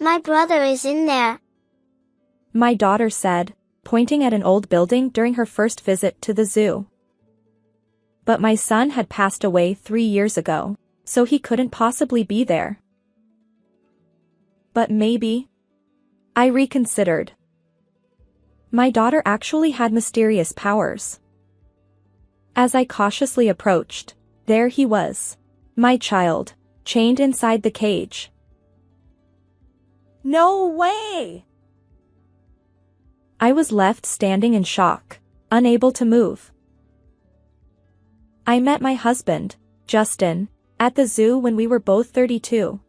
My brother is in there. My daughter said, pointing at an old building during her first visit to the zoo. But my son had passed away 3 years ago, so he couldn't possibly be there. But maybe. I reconsidered. My daughter actually had mysterious powers. As I cautiously approached, there he was. My child, chained inside the cage. No way! I was left standing in shock, unable to move. I met my husband, Justin, at the zoo when we were both 32.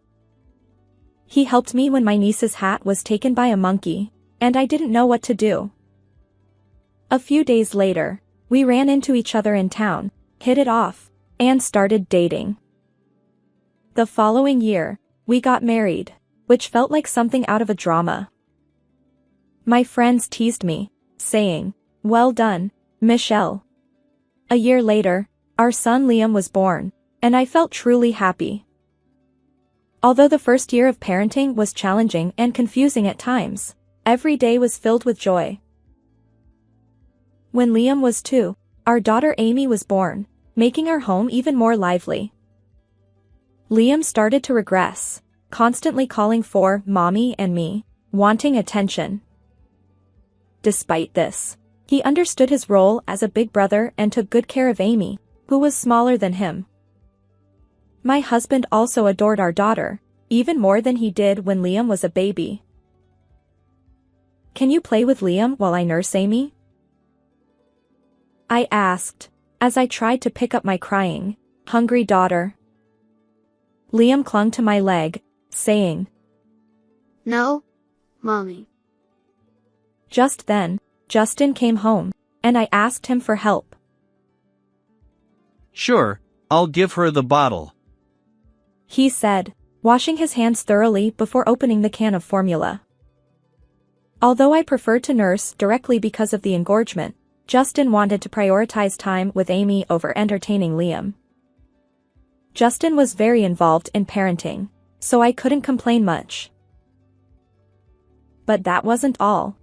He helped me when my niece's hat was taken by a monkey, and I didn't know what to do. A few days later, we ran into each other in town, hit it off, and started dating. The following year, we got married, which felt like something out of a drama. My friends teased me, saying, "Well done, Michelle." A year later, our son Liam was born, and I felt truly happy. Although the first year of parenting was challenging and confusing at times, every day was filled with joy. When Liam was 2, our daughter Amy was born, making our home even more lively. Liam started to regress, constantly calling for mommy and me, wanting attention. Despite this, he understood his role as a big brother and took good care of Amy, who was smaller than him. My husband also adored our daughter, even more than he did when Liam was a baby. "Can you play with Liam while I nurse Amy?" I asked, as I tried to pick up my crying, hungry daughter. Liam clung to my leg, saying, "No, Mommy." Just then, Justin came home, and I asked him for help. "Sure, I'll give her the bottle," he said, washing his hands thoroughly before opening the can of formula. Although I preferred to nurse directly because of the engorgement, Justin wanted to prioritize time with Amy over entertaining Liam. Justin was very involved in parenting, so I couldn't complain much. But that wasn't all.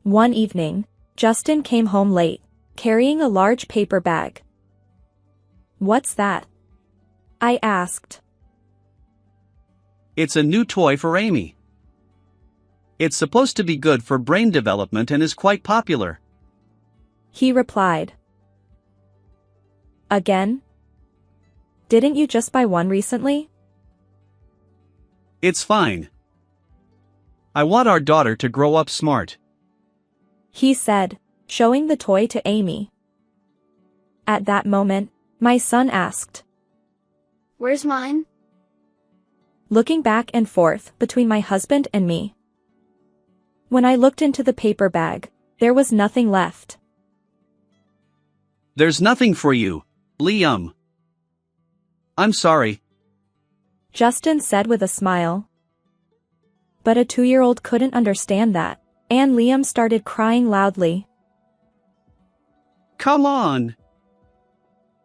One evening, Justin came home late, carrying a large paper bag. "What's that?" I asked. "It's a new toy for Amy. It's supposed to be good for brain development and is quite popular," he replied. "Again? Didn't you just buy one recently?" "It's fine. I want our daughter to grow up smart," he said, showing the toy to Amy. At that moment, my son asked, "Where's mine?" looking back and forth between my husband and me. When I looked into the paper bag, there was nothing left. "There's nothing for you, Liam. I'm sorry," Justin said with a smile. But a 2-year-old couldn't understand that, and Liam started crying loudly. "Come on.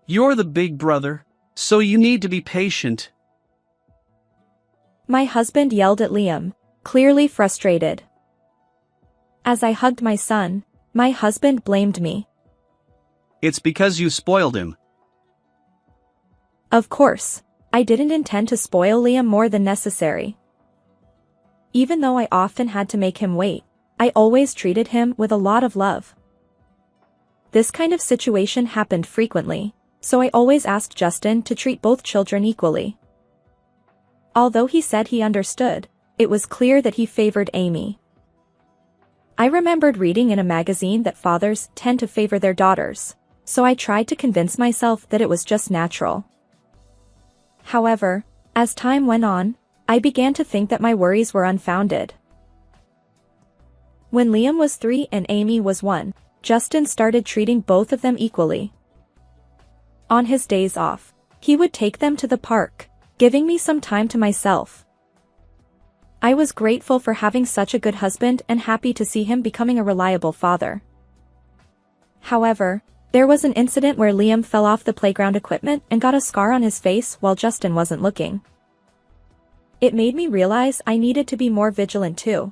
You're the big brother, so you need to be patient," My husband yelled at Liam, clearly frustrated. As I hugged my son, my husband blamed me. "It's because you spoiled him." Of course, I didn't intend to spoil Liam more than necessary. Even though I often had to make him wait, I always treated him with a lot of love. This kind of situation happened frequently, so I always asked Justin to treat both children equally. Although he said he understood, it was clear that he favored Amy. I remembered reading in a magazine that fathers tend to favor their daughters, so I tried to convince myself that it was just natural. However, as time went on, I began to think that my worries were unfounded. When Liam was 3 and Amy was 1, Justin started treating both of them equally. On his days off, he would take them to the park, giving me some time to myself. I was grateful for having such a good husband and happy to see him becoming a reliable father. However, there was an incident where Liam fell off the playground equipment and got a scar on his face while Justin wasn't looking. it made me realize I needed to be more vigilant too.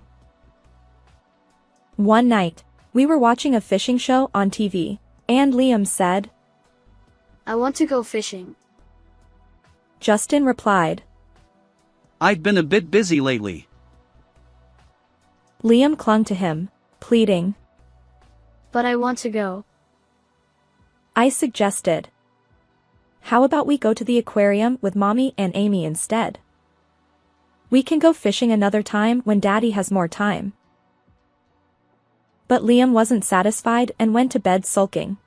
One night, we were watching a fishing show on TV, and Liam said, I want to go fishing. Justin replied. I've been a bit busy lately. Liam clung to him, pleading. But I want to go. I suggested. How about we go to the aquarium with Mommy and Amy instead? We can go fishing another time when Daddy has more time. But Liam wasn't satisfied and went to bed sulking.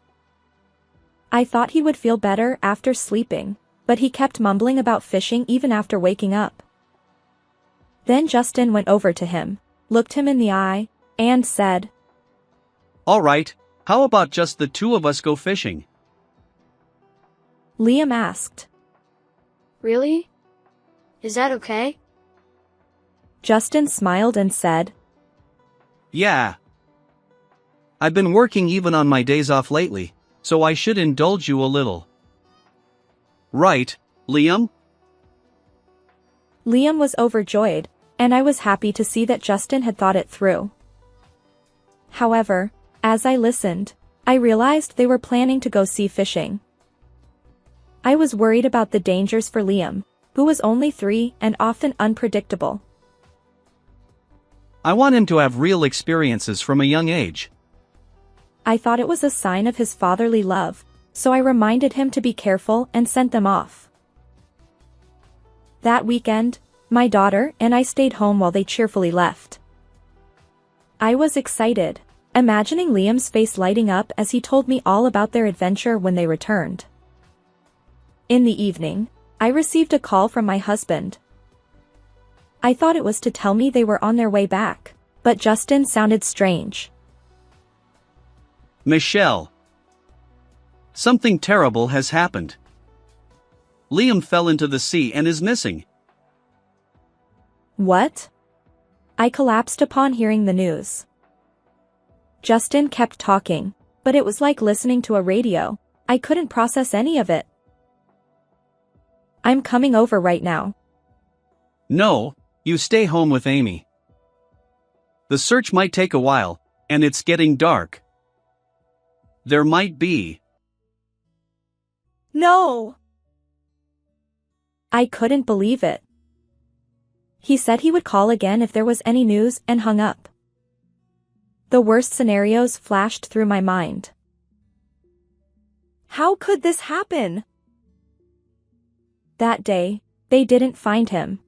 I thought he would feel better after sleeping, but he kept mumbling about fishing even after waking up. Then Justin went over to him, looked him in the eye, and said, All right, how about just the two of us go fishing? Liam asked. Really? Is that okay? Justin smiled and said, Yeah. I've been working even on my days off lately, so I should indulge you a little. Right, Liam? Liam was overjoyed, and I was happy to see that Justin had thought it through. However, as I listened, I realized they were planning to go sea fishing. I was worried about the dangers for Liam, who was only 3 and often unpredictable. I want him to have real experiences from a young age. I thought it was a sign of his fatherly love, so I reminded him to be careful and sent them off. That weekend, my daughter and I stayed home while they cheerfully left. I was excited, imagining Liam's face lighting up as he told me all about their adventure when they returned. In the evening, I received a call from my husband. I thought it was to tell me they were on their way back, but Justin sounded strange. Michelle. Something terrible has happened. Liam fell into the sea and is missing. What? I collapsed upon hearing the news. Justin kept talking, but it was like listening to a radio. I couldn't process any of it. I'm coming over right now. No, you stay home with Amy. The search might take a while, and it's getting dark. There might be. No! I couldn't believe it. He said he would call again if there was any news and hung up. The worst scenarios flashed through my mind. How could this happen? That day, they didn't find him.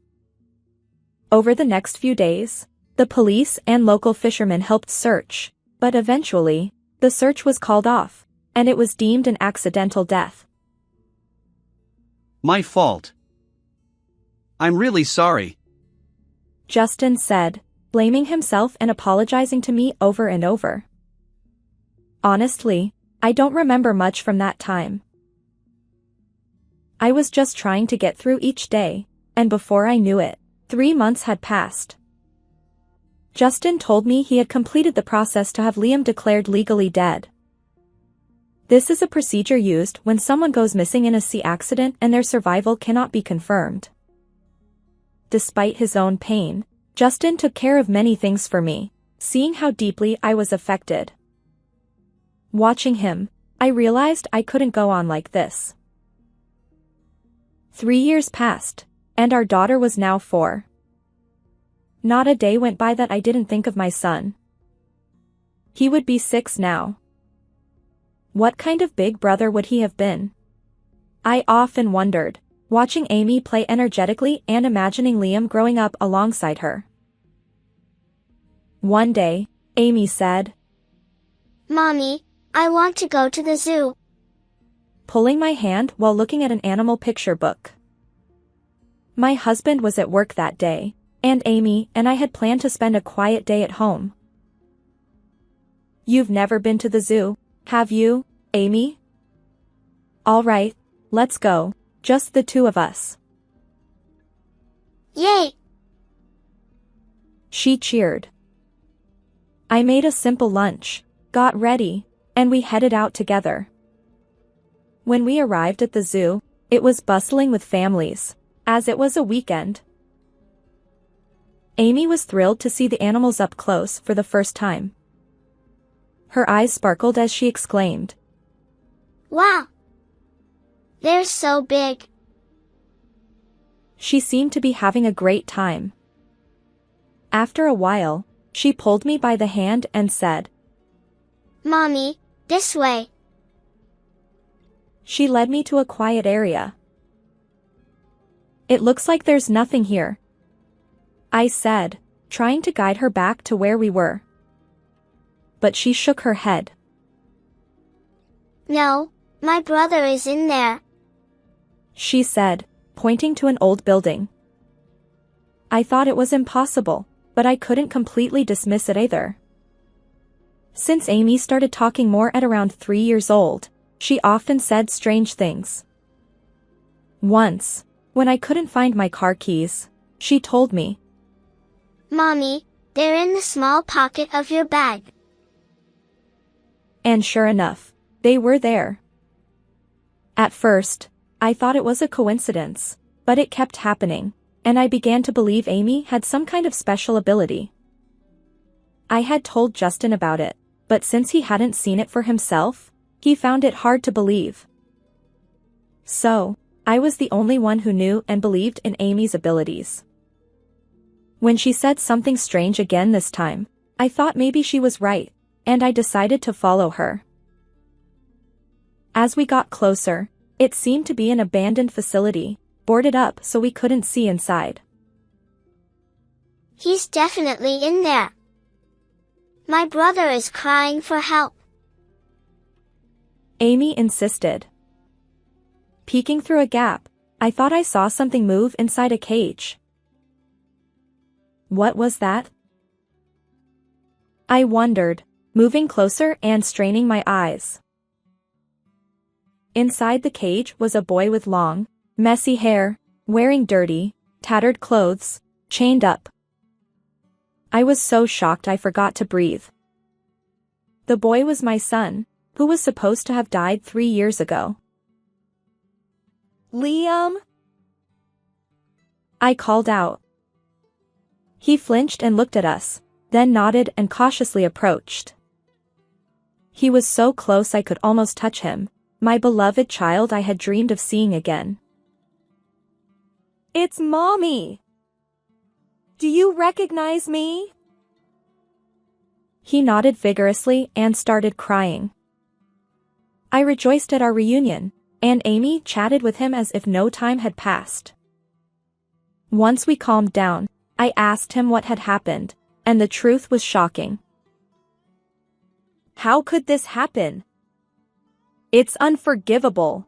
Over the next few days, the police and local fishermen helped search, but eventually, the search was called off, and it was deemed an accidental death. My fault. I'm really sorry. Justin said, blaming himself and apologizing to me over and over. Honestly, I don't remember much from that time. I was just trying to get through each day, and before I knew it, 3 months had passed. Justin told me he had completed the process to have Liam declared legally dead. This is a procedure used when someone goes missing in a sea accident and their survival cannot be confirmed. Despite his own pain, Justin took care of many things for me, seeing how deeply I was affected. Watching him, I realized I couldn't go on like this. 3 years passed, and our daughter was now 4. Not a day went by that I didn't think of my son. He would be 6 now. What kind of big brother would he have been? I often wondered, watching Amy play energetically and imagining Liam growing up alongside her. One day, Amy said, Mommy, I want to go to the zoo. Pulling my hand while looking at an animal picture book. My husband was at work that day, and Amy and I had planned to spend a quiet day at home. You've never been to the zoo, have you, Amy? All right, let's go, just the 2 of us. Yay! She cheered. I made a simple lunch, got ready, and we headed out together. When we arrived at the zoo, it was bustling with families, as it was a weekend. Amy was thrilled to see the animals up close for the first time. Her eyes sparkled as she exclaimed, Wow! They're so big. She seemed to be having a great time. After a while, she pulled me by the hand and said, Mommy, this way. She led me to a quiet area. It looks like there's nothing here, I said, trying to guide her back to where we were. But she shook her head. No, my brother is in there, She said, pointing to an old building. I thought it was impossible, but I couldn't completely dismiss it either. Since Amy started talking more at around 3 years old, she often said strange things. Once, when I couldn't find my car keys, she told me, Mommy, they're in the small pocket of your bag. And sure enough, they were there. At first, I thought it was a coincidence, but it kept happening, and I began to believe Amy had some kind of special ability. I had told Justin about it, but since he hadn't seen it for himself, he found it hard to believe. So, I was the only one who knew and believed in Amy's abilities. When she said something strange again this time, I thought maybe she was right, and I decided to follow her. As we got closer, it seemed to be an abandoned facility, boarded up so we couldn't see inside. He's definitely in there. My brother is crying for help. Amy insisted. Peeking through a gap, I thought I saw something move inside a cage. What was that? I wondered, moving closer and straining my eyes. Inside the cage was a boy with long, messy hair, wearing dirty, tattered clothes, chained up. I was so shocked I forgot to breathe. The boy was my son, who was supposed to have died 3 years ago. Liam? I called out. He flinched and looked at us, then nodded and cautiously approached. He was so close I could almost touch him, my beloved child I had dreamed of seeing again. It's Mommy! Do you recognize me? He nodded vigorously and started crying. I rejoiced at our reunion, and Amy chatted with him as if no time had passed. Once we calmed down, I asked him what had happened, and the truth was shocking. How could this happen? It's unforgivable.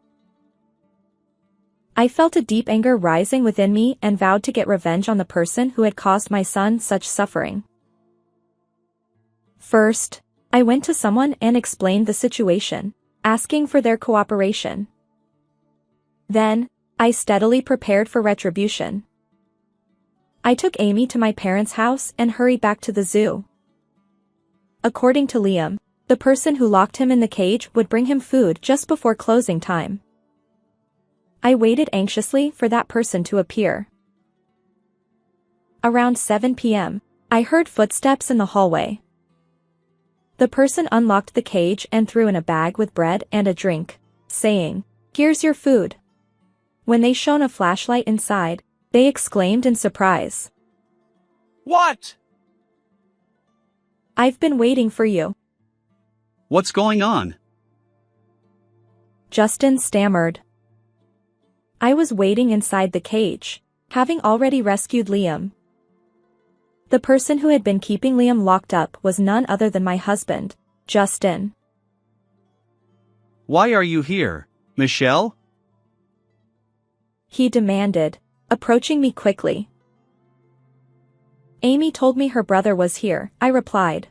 I felt a deep anger rising within me and vowed to get revenge on the person who had caused my son such suffering. First, I went to someone and explained the situation, asking for their cooperation. Then, I steadily prepared for retribution. I took Amy to my parents' house and hurried back to the zoo. According to Liam, the person who locked him in the cage would bring him food just before closing time. I waited anxiously for that person to appear. Around 7 p.m., I heard footsteps in the hallway. The person unlocked the cage and threw in a bag with bread and a drink, saying, "Here's your food." When they shone a flashlight inside, they exclaimed in surprise. What? "I've been waiting for you." What's going on? Justin stammered. I was waiting inside the cage, having already rescued Liam. The person who had been keeping Liam locked up was none other than my husband, Justin. Why are you here, Michelle? He demanded, approaching me quickly. Amy told me her brother was here, I replied.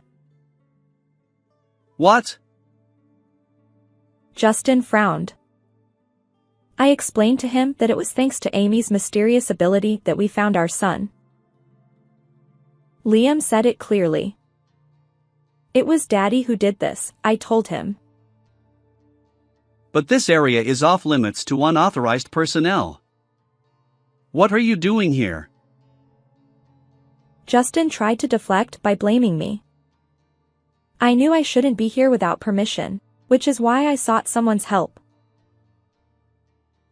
What? Justin frowned. I explained to him that it was thanks to Amy's mysterious ability that we found our son. Liam said it clearly. It was Daddy who did this, I told him. But this area is off limits to unauthorized personnel. What are you doing here? Justin tried to deflect by blaming me. I knew I shouldn't be here without permission, which is why I sought someone's help.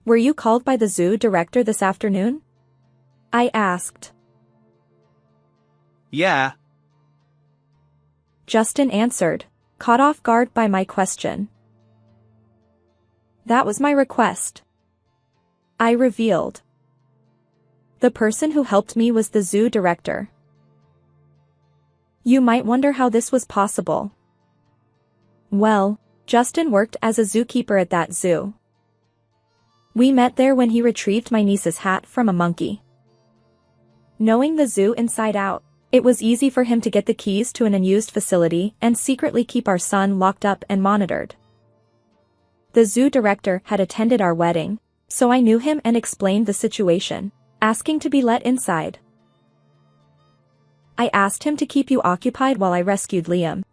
Were you called by the zoo director this afternoon? I asked. Yeah. Justin answered, caught off guard by my question. That was my request. I revealed. The person who helped me was the zoo director. You might wonder how this was possible. Well, Justin worked as a zookeeper at that zoo. We met there when he retrieved my niece's hat from a monkey. Knowing the zoo inside out, it was easy for him to get the keys to an unused facility and secretly keep our son locked up and monitored. The zoo director had attended our wedding, so I knew him and explained the situation, asking to be let inside. I asked him to keep you occupied while I rescued Liam.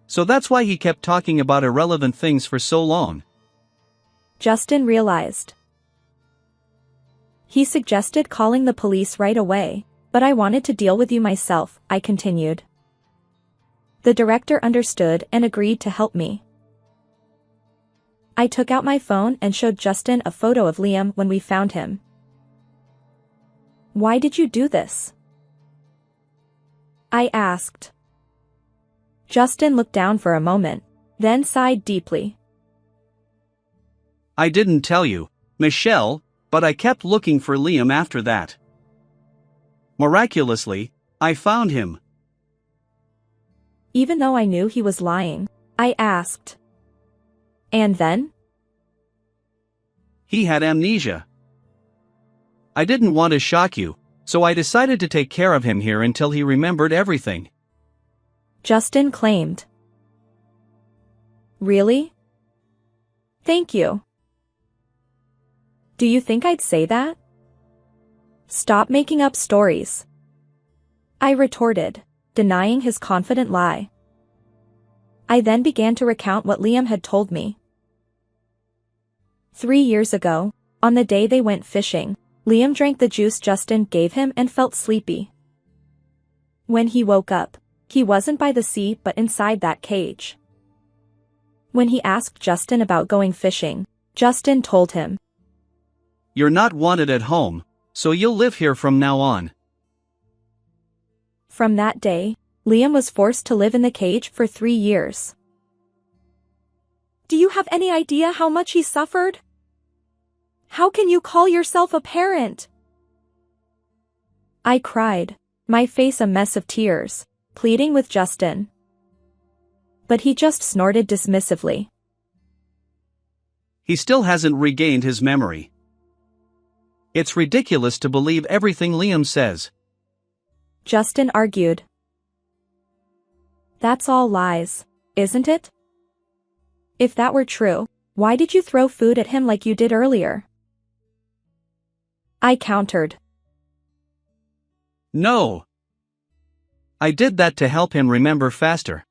So that's why he kept talking about irrelevant things for so long. Justin realized. He suggested calling the police right away, but I wanted to deal with you myself, I continued. The director understood and agreed to help me. I took out my phone and showed Justin a photo of Liam when we found him. Why did you do this? I asked. Justin looked down for a moment, then sighed deeply. I didn't tell you, Michelle, but I kept looking for Liam after that. Miraculously, I found him. Even though I knew he was lying, I asked. And then? He had amnesia. I didn't want to shock you, so I decided to take care of him here until he remembered everything. Justin claimed. Really? Thank you. Do you think I'd say that? Stop making up stories. I retorted, denying his confident lie. I then began to recount what Liam had told me. 3 years ago, on the day they went fishing, Liam drank the juice Justin gave him and felt sleepy. When he woke up, he wasn't by the sea but inside that cage. When he asked Justin about going fishing, Justin told him, You're not wanted at home, so you'll live here from now on. From that day, Liam was forced to live in the cage for 3 years. Do you have any idea how much he suffered? How can you call yourself a parent? I cried, my face a mess of tears, pleading with Justin. But he just snorted dismissively. He still hasn't regained his memory. It's ridiculous to believe everything Liam says. Justin argued. That's all lies, isn't it? If that were true, why did you throw food at him like you did earlier? I countered. No. I did that to help him remember faster.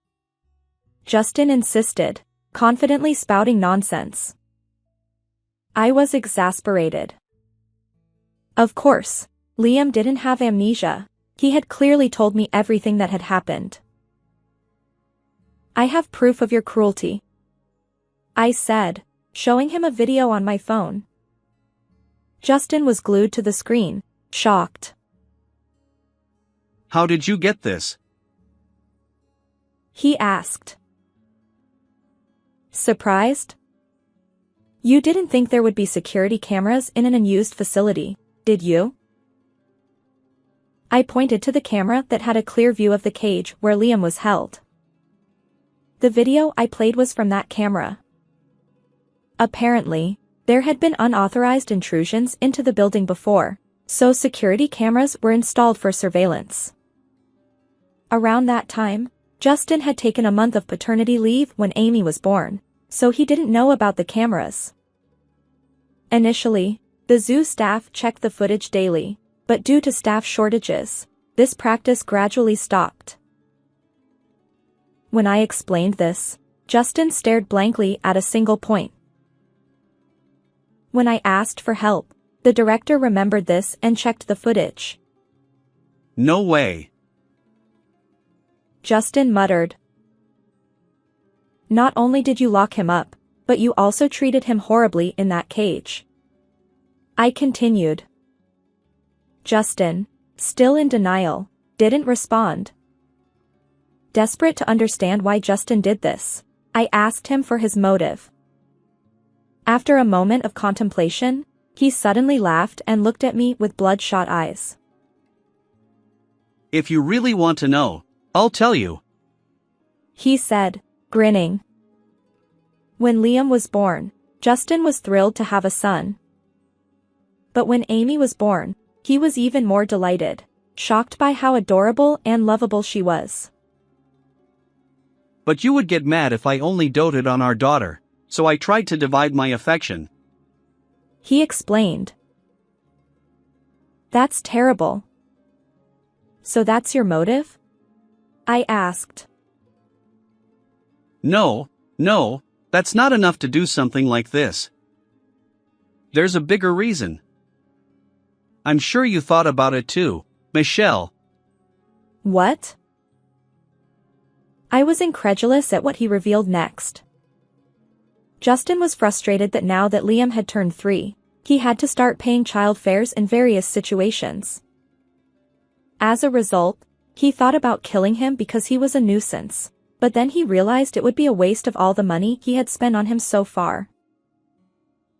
Justin insisted, confidently spouting nonsense. I was exasperated. Of course, Liam didn't have amnesia. He had clearly told me everything that had happened. I have proof of your cruelty, I said, showing him a video on my phone. Justin was glued to the screen, shocked. How did you get this? He asked. Surprised? You didn't think there would be security cameras in an unused facility, did you? I pointed to the camera that had a clear view of the cage where Liam was held. The video I played was from that camera. Apparently, there had been unauthorized intrusions into the building before, so security cameras were installed for surveillance. Around that time, Justin had taken a month of paternity leave when Amy was born, so he didn't know about the cameras. Initially, the zoo staff checked the footage daily, but due to staff shortages, this practice gradually stopped. When I explained this, Justin stared blankly at a single point. When I asked for help, the director remembered this and checked the footage. No way. Justin muttered. Not only did you lock him up, but you also treated him horribly in that cage. I continued. Justin, still in denial, didn't respond. Desperate to understand why Justin did this, I asked him for his motive. After a moment of contemplation, he suddenly laughed and looked at me with bloodshot eyes. If you really want to know, I'll tell you. He said, grinning. When Liam was born, Justin was thrilled to have a son. But when Amy was born, he was even more delighted, shocked by how adorable and lovable she was. But you would get mad if I only doted on our daughter, so I tried to divide my affection. He explained. That's terrible. So that's your motive? I asked. No, that's not enough to do something like this. There's a bigger reason. I'm sure you thought about it too, Michelle. What? I was incredulous at what he revealed next. Justin was frustrated that now that Liam had turned 3, he had to start paying child fares in various situations. As a result, he thought about killing him because he was a nuisance, but then he realized it would be a waste of all the money he had spent on him so far.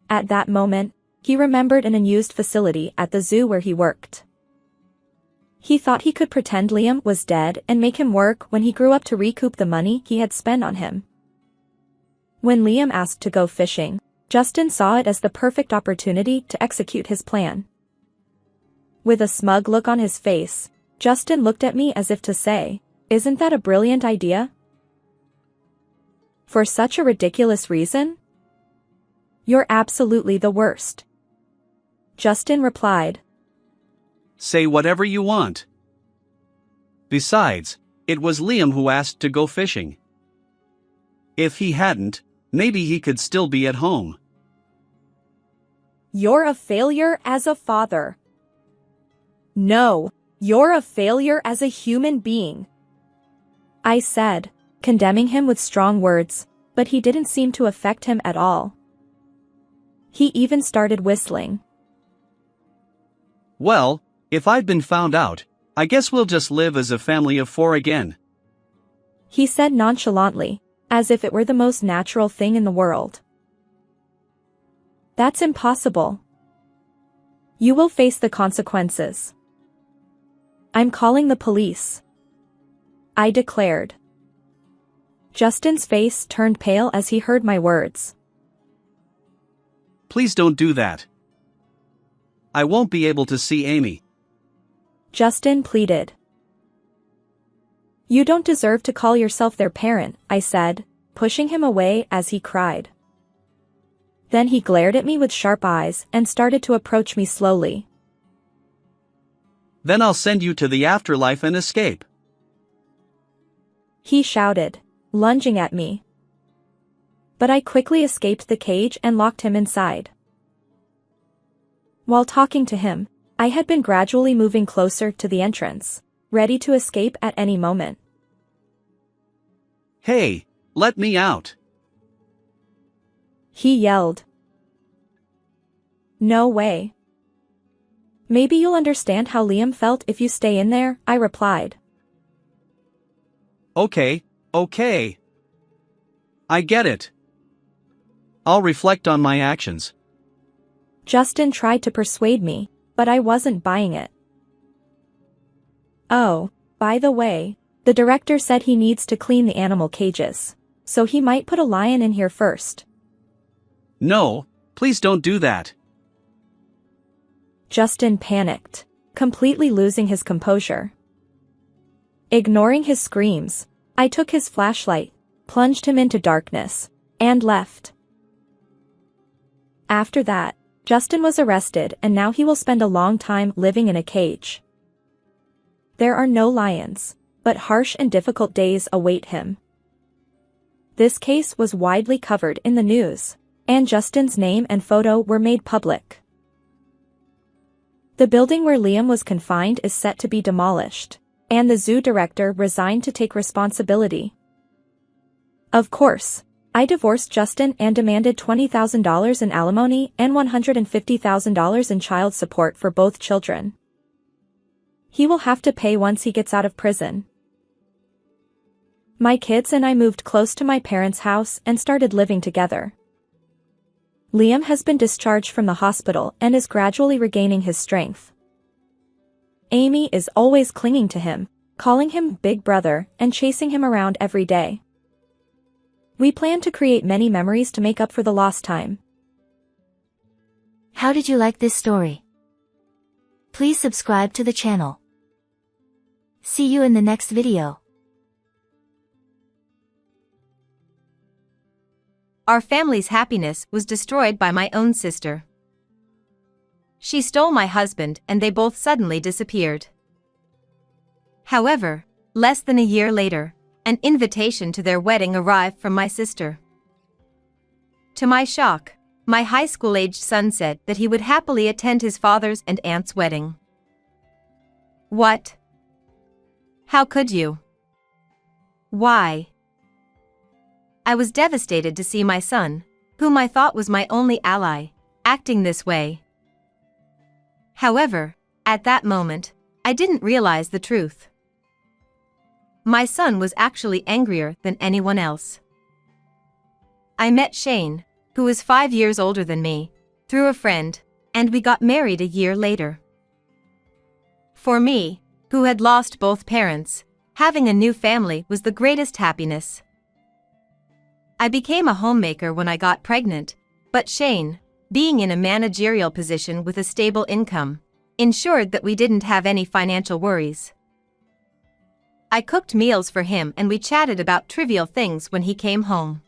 At that moment, he remembered an unused facility at the zoo where he worked. He thought he could pretend Liam was dead and make him work when he grew up to recoup the money he had spent on him. When Liam asked to go fishing, Justin saw it as the perfect opportunity to execute his plan. With a smug look on his face, Justin looked at me as if to say, "Isn't that a brilliant idea? For such a ridiculous reason? You're absolutely the worst." Justin replied. Say whatever you want. Besides, it was Liam who asked to go fishing. If he hadn't, maybe he could still be at home. You're a failure as a father. No, you're a failure as a human being, I said, condemning him with strong words, but he didn't seem to affect him at all. He even started whistling. Well, if I've been found out, I guess we'll just live as a family of 4 again. He said nonchalantly, as if it were the most natural thing in the world. That's impossible. You will face the consequences. I'm calling the police, I declared. Justin's face turned pale as he heard my words. Please don't do that. I won't be able to see Amy. Justin pleaded. You don't deserve to call yourself their parent, I said, pushing him away as he cried. Then he glared at me with sharp eyes and started to approach me slowly. Then I'll send you to the afterlife and escape. He shouted, lunging at me. But I quickly escaped the cage and locked him inside. While talking to him, I had been gradually moving closer to the entrance, ready to escape at any moment. Hey, let me out. He yelled. No way. Maybe you'll understand how Liam felt if you stay in there, I replied. Okay. I get it. I'll reflect on my actions. Justin tried to persuade me, but I wasn't buying it. Oh, by the way, the director said he needs to clean the animal cages, so he might put a lion in here first. No, please don't do that. Justin panicked, completely losing his composure. Ignoring his screams, I took his flashlight, plunged him into darkness, and left. After that, Justin was arrested and now he will spend a long time living in a cage. There are no lions, but harsh and difficult days await him. This case was widely covered in the news, and Justin's name and photo were made public. The building where Liam was confined is set to be demolished, and the zoo director resigned to take responsibility. Of course, I divorced Justin and demanded $20,000 in alimony and $150,000 in child support for both children. He will have to pay once he gets out of prison. My kids and I moved close to my parents' house and started living together. Liam has been discharged from the hospital and is gradually regaining his strength. Amy is always clinging to him, calling him Big Brother and chasing him around every day. We plan to create many memories to make up for the lost time. How did you like this story? Please subscribe to the channel. See you in the next video. Our family's happiness was destroyed by my own sister. She stole my husband and they both suddenly disappeared. However, less than a year later, an invitation to their wedding arrived from my sister. To my shock, my high school-aged son said that he would happily attend his father's and aunt's wedding. What? How could you? Why? I was devastated to see my son, whom I thought was my only ally, acting this way. However, at that moment, I didn't realize the truth. My son was actually angrier than anyone else. I met Shane, who was 5 years older than me, through a friend, and we got married a year later. For me, who had lost both parents, having a new family was the greatest happiness. I became a homemaker when I got pregnant, but Shane, being in a managerial position with a stable income, ensured that we didn't have any financial worries. I cooked meals for him and we chatted about trivial things when he came home.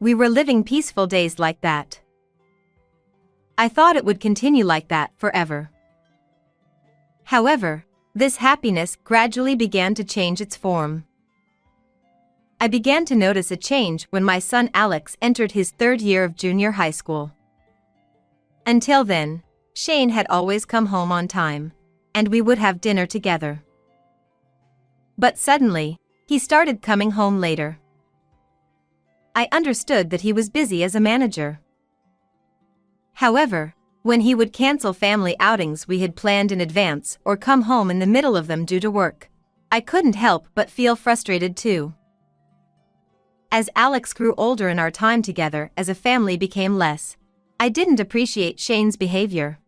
We were living peaceful days like that. I thought it would continue like that forever. However, this happiness gradually began to change its form. I began to notice a change when my son Alex entered his 3rd year of junior high school. Until then, Shane had always come home on time, and we would have dinner together. But suddenly, he started coming home later. I understood that he was busy as a manager. However, when he would cancel family outings we had planned in advance or come home in the middle of them due to work, I couldn't help but feel frustrated too. As Alex grew older and our time together as a family became less, I didn't appreciate Shane's behavior.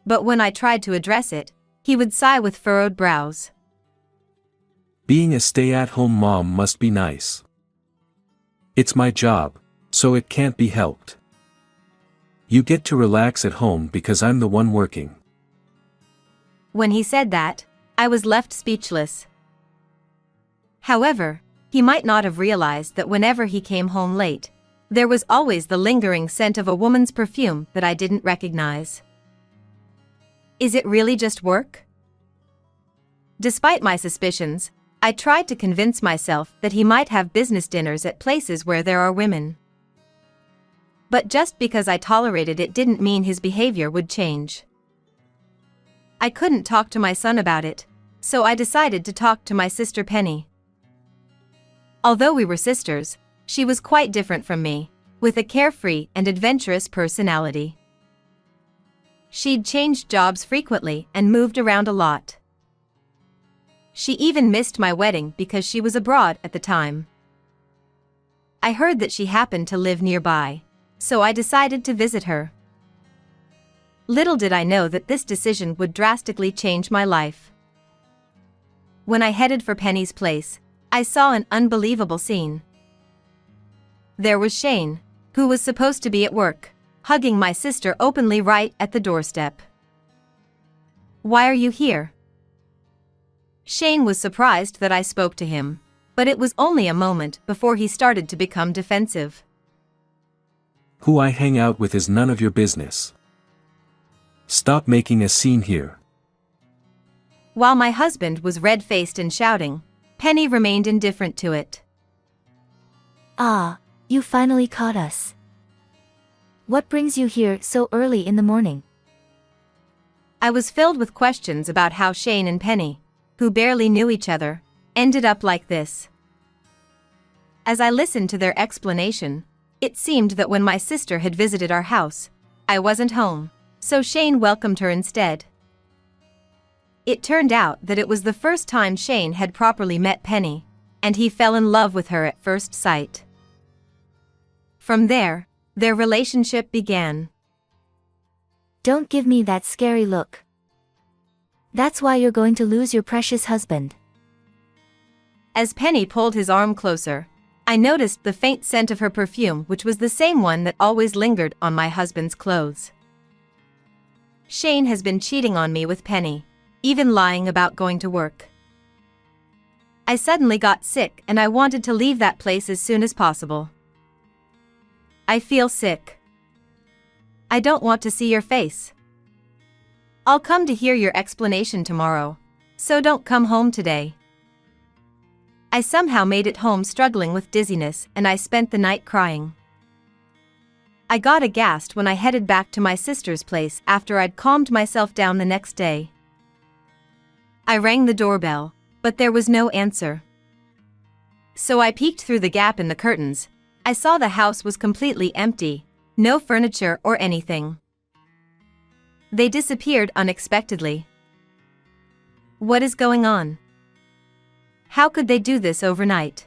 But when I tried to address it, he would sigh with furrowed brows. Being a stay-at-home mom must be nice. It's my job, so it can't be helped. You get to relax at home because I'm the one working. When he said that, I was left speechless. However, he might not have realized that whenever he came home late, there was always the lingering scent of a woman's perfume that I didn't recognize. Is it really just work? Despite my suspicions, I tried to convince myself that he might have business dinners at places where there are women. But just because I tolerated it didn't mean his behavior would change. I couldn't talk to my son about it, so I decided to talk to my sister Penny. Although we were sisters, she was quite different from me, with a carefree and adventurous personality. She'd changed jobs frequently and moved around a lot. She even missed my wedding because she was abroad at the time. I heard that she happened to live nearby, so I decided to visit her. Little did I know that this decision would drastically change my life. When I headed for Penny's place, I saw an unbelievable scene. There was Shane, who was supposed to be at work, hugging my sister openly right at the doorstep. "Why are you here?" Shane was surprised that I spoke to him, but it was only a moment before he started to become defensive. Who I hang out with is none of your business. Stop making a scene here. While my husband was red-faced and shouting, Penny remained indifferent to it. Ah, you finally caught us. What brings you here so early in the morning? I was filled with questions about how Shane and Penny, who barely knew each other, ended up like this. As I listened to their explanation, it seemed that when my sister had visited our house, I wasn't home, so Shane welcomed her instead. It turned out that it was the first time Shane had properly met Penny, and he fell in love with her at first sight. From there, their relationship began. Don't give me that scary look. That's why you're going to lose your precious husband. As Penny pulled his arm closer, I noticed the faint scent of her perfume, which was the same one that always lingered on my husband's clothes. Shane has been cheating on me with Penny, even lying about going to work. I suddenly got sick and I wanted to leave that place as soon as possible. I feel sick. I don't want to see your face. I'll come to hear your explanation tomorrow, so don't come home today. I somehow made it home struggling with dizziness and I spent the night crying. I got aghast when I headed back to my sister's place after I'd calmed myself down the next day. I rang the doorbell, but there was no answer. So I peeked through the gap in the curtains. I saw the house was completely empty, no furniture or anything. They disappeared unexpectedly. What is going on? How could they do this overnight?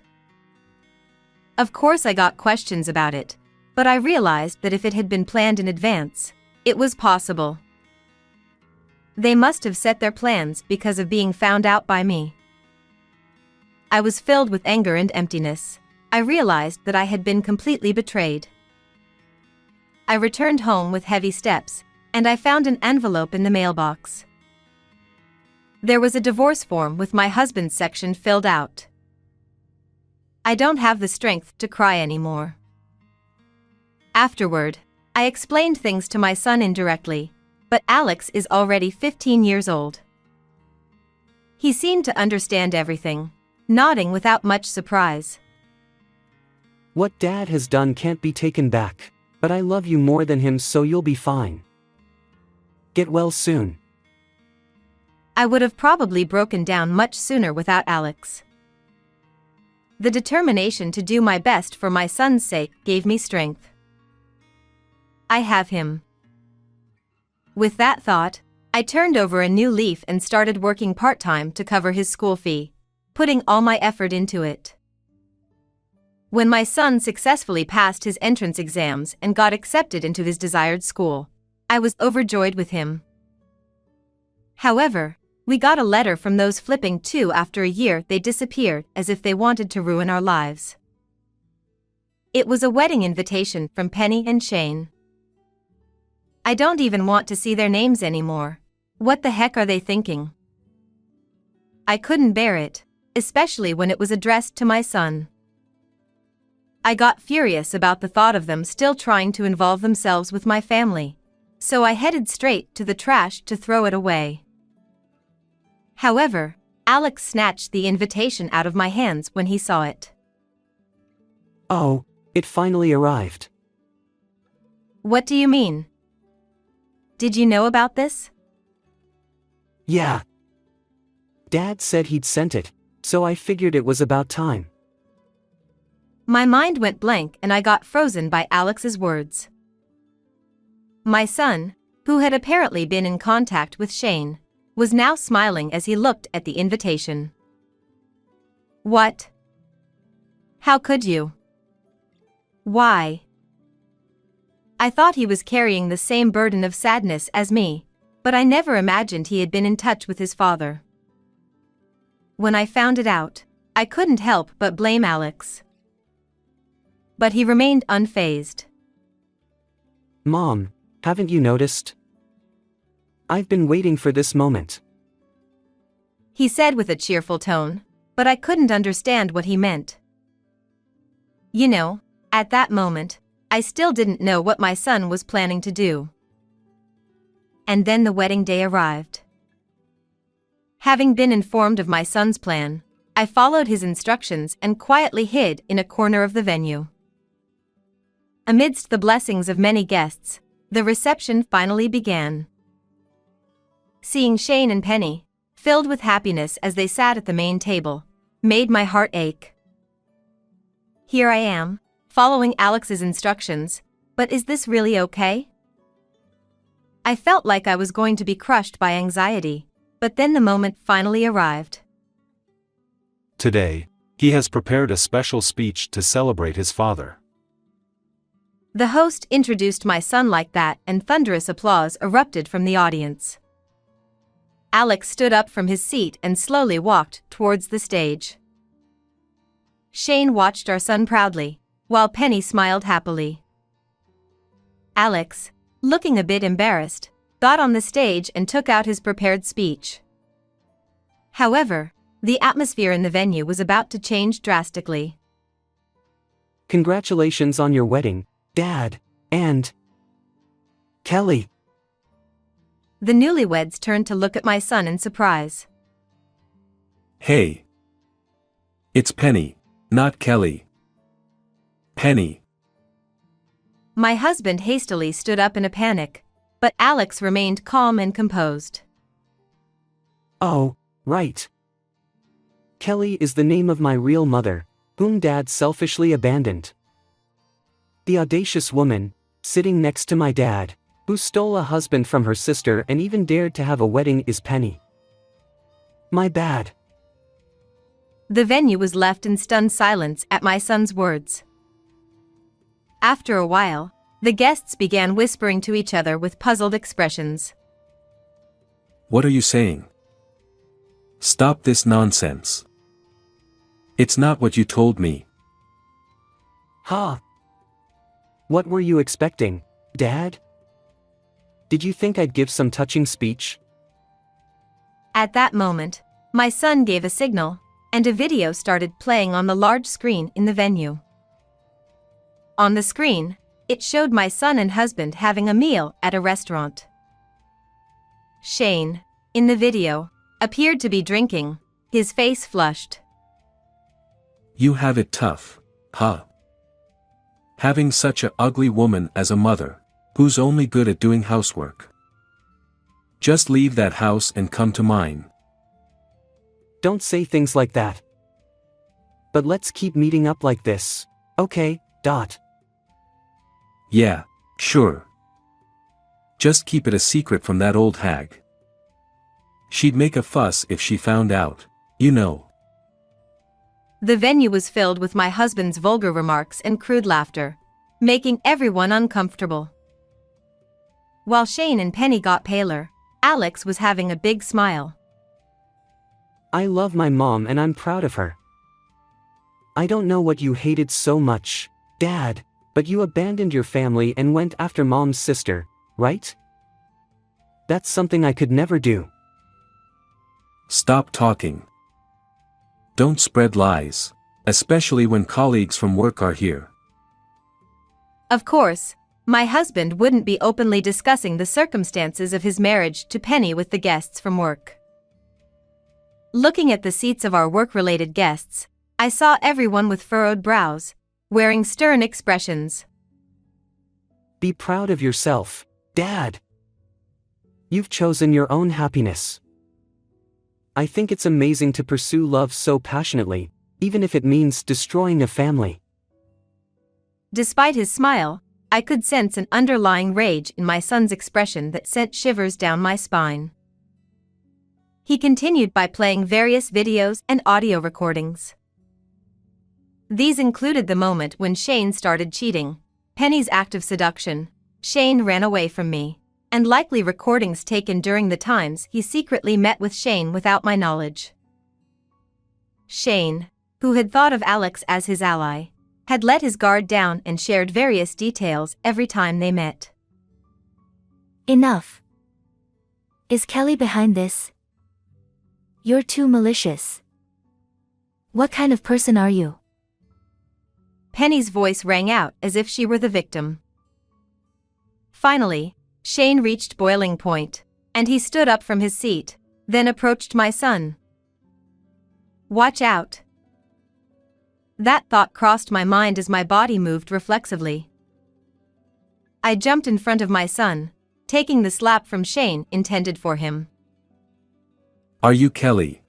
Of course I got questions about it, but I realized that if it had been planned in advance, it was possible. They must have set their plans because of being found out by me. I was filled with anger and emptiness. I realized that I had been completely betrayed. I returned home with heavy steps, and I found an envelope in the mailbox. There was a divorce form with my husband's section filled out. I don't have the strength to cry anymore. Afterward, I explained things to my son indirectly, but Alex is already 15 years old. He seemed to understand everything, nodding without much surprise. What Dad has done can't be taken back, but I love you more than him, so you'll be fine. Get well soon. I would have probably broken down much sooner without Alex. The determination to do my best for my son's sake gave me strength. I have him. With that thought, I turned over a new leaf and started working part-time to cover his school fee, putting all my effort into it. When my son successfully passed his entrance exams and got accepted into his desired school, I was overjoyed with him. However, we got a letter from those flipping too. After a year they disappeared as if they wanted to ruin our lives. It was a wedding invitation from Penny and Shane. I don't even want to see their names anymore. What the heck are they thinking? I couldn't bear it, especially when it was addressed to my son. I got furious about the thought of them still trying to involve themselves with my family, so I headed straight to the trash to throw it away. However, Alex snatched the invitation out of my hands when he saw it. Oh, it finally arrived. What do you mean? Did you know about this? Yeah. Dad said he'd sent it, so I figured it was about time. My mind went blank and I got frozen by Alex's words. My son, who had apparently been in contact with Shane, was now smiling as he looked at the invitation. What? How could you? Why? I thought he was carrying the same burden of sadness as me, but I never imagined he had been in touch with his father. When I found it out, I couldn't help but blame Alex. But he remained unfazed. Mom, haven't you noticed? I've been waiting for this moment. He said with a cheerful tone, but I couldn't understand what he meant. You know, at that moment, I still didn't know what my son was planning to do. And then the wedding day arrived. Having been informed of my son's plan, I followed his instructions and quietly hid in a corner of the venue. Amidst the blessings of many guests, the reception finally began. seeing Shane and Penny, filled with happiness as they sat at the main table, made my heart ache. Here I am, following Alex's instructions, but is this really okay? I felt like I was going to be crushed by anxiety, but then the moment finally arrived. Today, he has prepared a special speech to celebrate his father. The host introduced my son like that, and thunderous applause erupted from the audience. Alex stood up from his seat and slowly walked towards the stage. Shane watched our son proudly, while Penny smiled happily. Alex, looking a bit embarrassed, got on the stage and took out his prepared speech. However, the atmosphere in the venue was about to change drastically. Congratulations on your wedding, Dad, and Kelly. The newlyweds turned to look at my son in surprise. Hey. It's Penny, not Kelly. Penny. My husband hastily stood up in a panic, but Alex remained calm and composed. Oh, right. Kelly is the name of my real mother, whom Dad selfishly abandoned. The audacious woman, sitting next to my dad, who stole a husband from her sister and even dared to have a wedding, is Penny. My bad. The venue was left in stunned silence at my son's words. After a while, the guests began whispering to each other with puzzled expressions. What are you saying? Stop this nonsense. It's not what you told me. Ha! What were you expecting, Dad? Did you think I'd give some touching speech? At that moment, my son gave a signal, and a video started playing on the large screen in the venue. On the screen, it showed my son and husband having a meal at a restaurant. Shane, in the video, appeared to be drinking, his face flushed. You have it tough, huh? Having such a ugly woman as a mother, who's only good at doing housework. Just leave that house and come to mine. Don't say things like that. But let's keep meeting up like this, okay, Dot? Yeah, sure. Just keep it a secret from that old hag. She'd make a fuss if she found out, you know. The venue was filled with my husband's vulgar remarks and crude laughter, making everyone uncomfortable. While Shane and Penny got paler, Alex was having a big smile. I love my mom and I'm proud of her. I don't know what you hated so much, Dad, but you abandoned your family and went after Mom's sister, right? That's something I could never do. Stop talking. Don't spread lies, especially when colleagues from work are here. Of course, my husband wouldn't be openly discussing the circumstances of his marriage to Penny with the guests from work. Looking at the seats of our work-related guests, I saw everyone with furrowed brows, wearing stern expressions. Be proud of yourself, Dad. You've chosen your own happiness. I think it's amazing to pursue love so passionately, even if it means destroying a family. Despite his smile, I could sense an underlying rage in my son's expression that sent shivers down my spine. He continued by playing various videos and audio recordings. These included the moment when Shane started cheating, Penny's act of seduction, Shane ran away from me, and likely recordings taken during the times he secretly met with Shane without my knowledge. Shane, who had thought of Alex as his ally, had let his guard down and shared various details every time they met. Enough. Is Kelly behind this? You're too malicious. What kind of person are you? Penny's voice rang out as if she were the victim. Finally, Shane reached boiling point, and he stood up from his seat, then approached my son. Watch out. That thought crossed my mind as my body moved reflexively. I jumped in front of my son, taking the slap from Shane intended for him. Are you Kelly?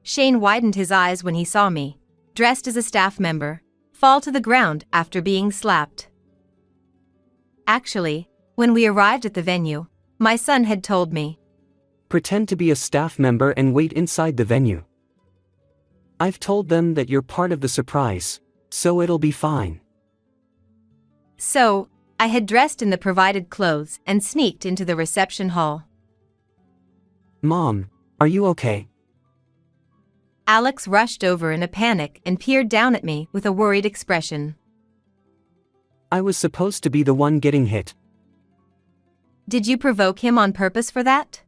Shane widened his eyes when he saw me, dressed as a staff member, fall to the ground after being slapped. Actually, when we arrived at the venue, my son had told me, Pretend to be a staff member and wait inside the venue. I've told them that you're part of the surprise, so it'll be fine. So, I had dressed in the provided clothes and sneaked into the reception hall. Mom, are you okay? Alex rushed over in a panic and peered down at me with a worried expression. I was supposed to be the one getting hit. Did you provoke him on purpose for that?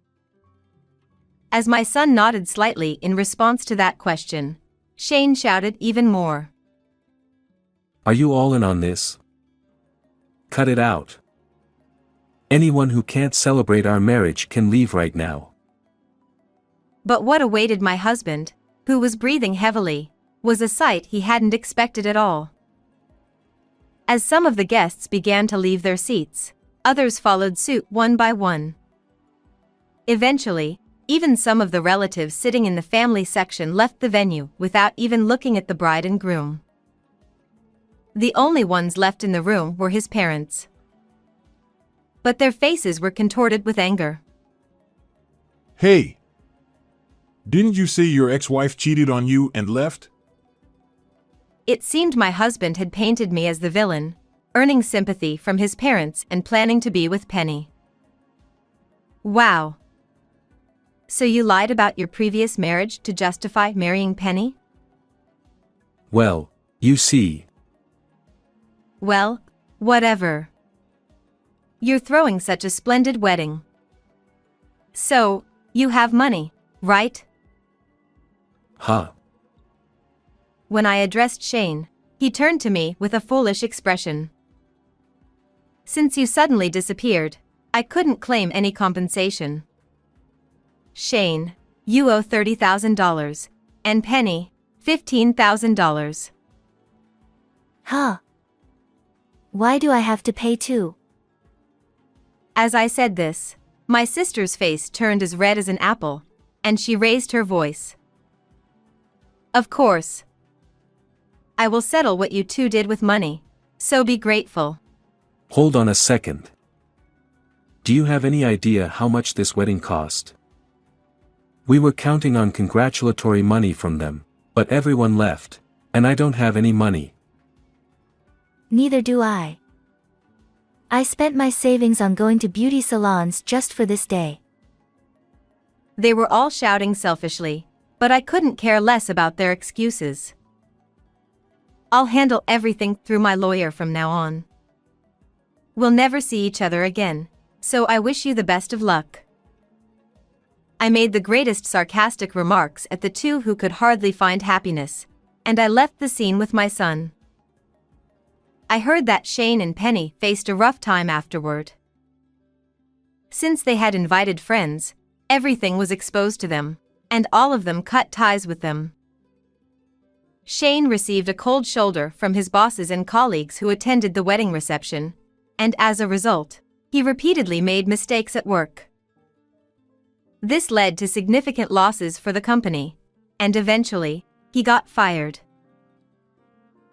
As my son nodded slightly in response to that question, Shane shouted even more. Are you all in on this? Cut it out. Anyone who can't celebrate our marriage can leave right now. But what awaited my husband, who was breathing heavily, was a sight he hadn't expected at all. As some of the guests began to leave their seats, others followed suit one by one. Eventually, even some of the relatives sitting in the family section left the venue without even looking at the bride and groom. The only ones left in the room were his parents. But their faces were contorted with anger. Hey! Didn't you say your ex-wife cheated on you and left? It seemed my husband had painted me as the villain, earning sympathy from his parents and planning to be with Penny. Wow. So you lied about your previous marriage to justify marrying Penny? Well, you see. Well, whatever. You're throwing such a splendid wedding. So, you have money, right? Huh. When I addressed Shane, he turned to me with a foolish expression. Since you suddenly disappeared, I couldn't claim any compensation. Shane, you owe $30,000, and Penny, $15,000. Huh. Why do I have to pay too? As I said this, my sister's face turned as red as an apple, and she raised her voice. Of course. I will settle what you two did with money, so be grateful. Hold on a second. Do you have any idea how much this wedding cost? We were counting on congratulatory money from them, but everyone left, and I don't have any money. Neither do I. I spent my savings on going to beauty salons just for this day. They were all shouting selfishly, but I couldn't care less about their excuses. I'll handle everything through my lawyer from now on. We'll never see each other again, so I wish you the best of luck. I made the greatest sarcastic remarks at the two who could hardly find happiness, and I left the scene with my son. I heard that Shane and Penny faced a rough time afterward. Since they had invited friends, everything was exposed to them, and all of them cut ties with them. Shane received a cold shoulder from his bosses and colleagues who attended the wedding reception, and as a result, he repeatedly made mistakes at work. This led to significant losses for the company, and eventually, he got fired.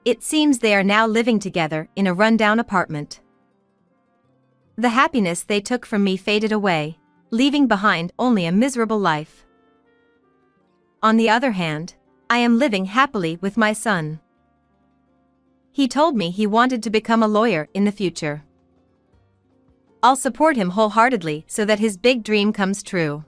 It seems they are now living together in a rundown apartment. The happiness they took from me faded away, leaving behind only a miserable life. On the other hand, I am living happily with my son. He told me he wanted to become a lawyer in the future. I'll support him wholeheartedly so that his big dream comes true.